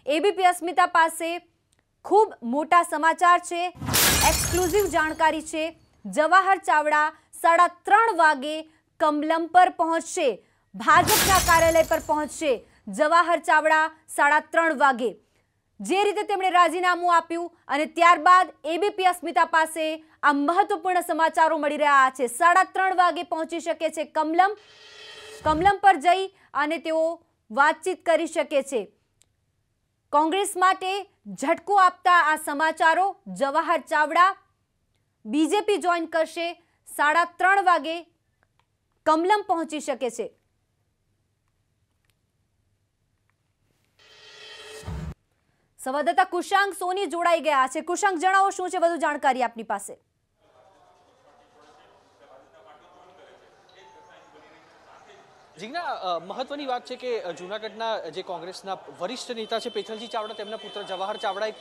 ABP अस्मिता पासे खूब मोटा समाचार छे, एक्सक्लूसिव जानकारी छे। जवाहर चावड़ा 3:30 वागे कमलम पर पहुंचशे, भाजपना कार्यालय पर पहुंचशे। जवाहर चावड़ा 3:30 वागे जे रीते तेमणे राजीनामું આપ્યું અને ત્યારબાદ એબીપી અસ્મિતા પાસે આ મહત્વપૂર્ણ સમાચારો મળી રહ્યા છે। 3:30 વાગે પહોંચી શકે છે કમલમ પર જઈ અને તેઓ વાતચીત કરી શકે છે। કોંગ્રેસ માટે ઝટકો આપતા આ સમાચારો, જવાહર ચાવડા બીજેપી જોઈન કરશે, 3:30 વાગે કમલમ પહોંચી શકે છે। સંવાદદાતા કુશાંક સોની જોડાઈ ગયા છે। કુશાંક, જણાવો શું છે વધુ જાણકારી આપની પાસે? જીજ્ઞા, મહત્વની વાત છે કે જૂનાગઢના જે કોંગ્રેસના વરિષ્ઠ નેતા છે પેથલજી ચાવડા, તેમના પુત્ર જવાહર ચાવડાએ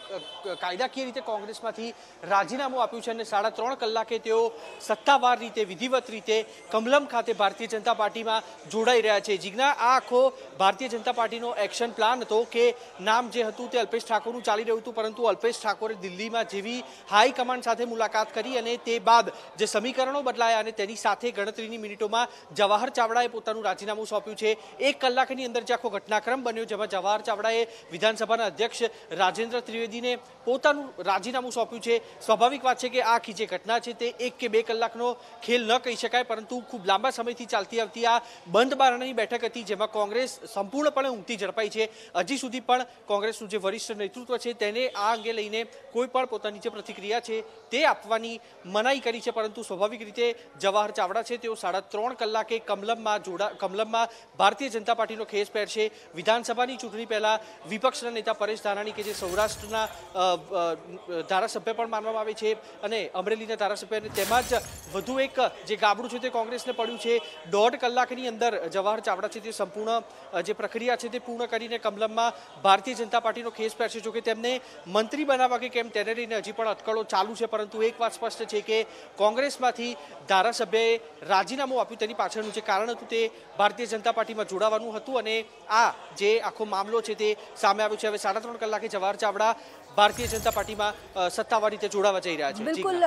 કાયદાકીય રીતે કોંગ્રેસમાંથી રાજીનામું આપ્યું છે અને 3.5 કલાકે તેઓ સત્તાવાર રીતે, વિધિવત રીતે કમલમ ખાતે ભારતીય જનતા પાર્ટીમાં જોડાઈ રહ્યા છે। જીજ્ઞા, આ આખો ભારતીય જનતા પાર્ટીનો એક્શન પ્લાન હતો કે નામ જે હતું તે અલ્પેશ ઠાકોરનું ચાલી રહ્યું હતું, પરંતુ અલ્પેશ ઠાકોરે દિલ્હીમાં જેવી હાઈકમાન્ડ સાથે મુલાકાત કરી અને તે બાદ જે સમીકરણો બદલાયા અને તેની સાથે ગણતરીની મિનિટોમાં જવાહર ચાવડાએ પોતાનું રાજીનામું સોંપ્યું છે। 1 કલાકની અંદર જે આખો ઘટનાક્રમ બન્યો, જેમાં જવાહર ચાવડાએ વિધાનસભાના અધ્યક્ષ રાજેન્દ્ર ત્રિવેદીને પોતાનું રાજીનામું સોંપ્યું છે। સ્વાભાવિક વાત છે કે આ આખી જે ઘટના છે તે 1 કે 2 કલાકનો ખેલ ન કહી શકાય, પરંતુ ખૂબ લાંબા સમયથી ચાલતી આવતી આ બંધ બારણાની બેઠક હતી, જેમાં કોંગ્રેસ સંપૂર્ણપણે ઊંઘતી ઝડપાઈ છે। હજી સુધી પણ કોંગ્રેસનું જે વરિષ્ઠ નેતૃત્વ છે તેને આ અંગે લઈને કોઈ પણ પોતાની જે પ્રતિક્રિયા છે તે આપવાની મનાઈ કરી છે, પરંતુ સ્વાભાવિક રીતે જવાહર ચાવડા છે તેઓ 3.5 કલાકે કમલમમાં ભારતીય જનતા પાર્ટીનો ખેસ પહેરશે। વિધાનસભાની ચૂંટણી પહેલા વિપક્ષના નેતા પરેશ ધાનાણી, કે જે સૌરાષ્ટ્રના ધારાસભ્ય પણ માનવામાં આવે છે અને અમરેલીના ધારાસભ્ય, તેમજ વધુ એક જે ગાબડું છે તે કોંગ્રેસને પડ્યું છે। 1.5 કલાકની અંદર જવાહર ચાવડા છે તે સંપૂર્ણ જે પ્રક્રિયા છે તે પૂર્ણ કરીને કમલમમાં ભારતીય જનતા પાર્ટીનો ખેસ પહેરશે। જોકે તેમને મંત્રી બનાવવા કે કેમ તેને લઈને હજી પણ અટકળો ચાલુ છે, પરંતુ એક વાત સ્પષ્ટ છે કે કોંગ્રેસમાંથી ધારાસભ્યએ રાજીનામું આપ્યું, તેની પાછળનું જે કારણ હતું તે ભારતીય જનતા પાર્ટીમાં જોડાવાનું હતું અને આ જે આખો મામલો છે તે સામે આવ્યો છે। હવે 3.5 કલાકે જવાહર ચાવડા ભારતીય જનતા પાર્ટીમાં સત્તાવાર રીતે જોડાવા જઈ રહ્યા છે। બિલકુલ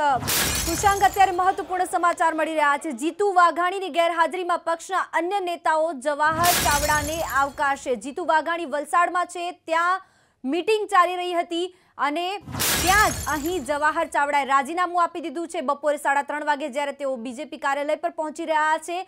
કુશાંક, અત્યારે મહત્વપૂર્ણ સમાચાર મળી રહ્યા છે। જીતુ વાઘાણીની ગેરહાજરીમાં પક્ષના અન્ય નેતાઓ જવાહર ચાવડાને આવકારશે। જીતુ વાઘાણી વલસાડમાં છે, ત્યાં મીટિંગ ચાલી રહી હતી અને ત્યાં જ અહીં જવાહર ચાવડાએ રાજીનામું આપી દીધું છે બપોરે 3:30 વાગે, જ્યારે તેઓ બીજેપી કાર્યાલય પર પહોંચી રહ્યા છે।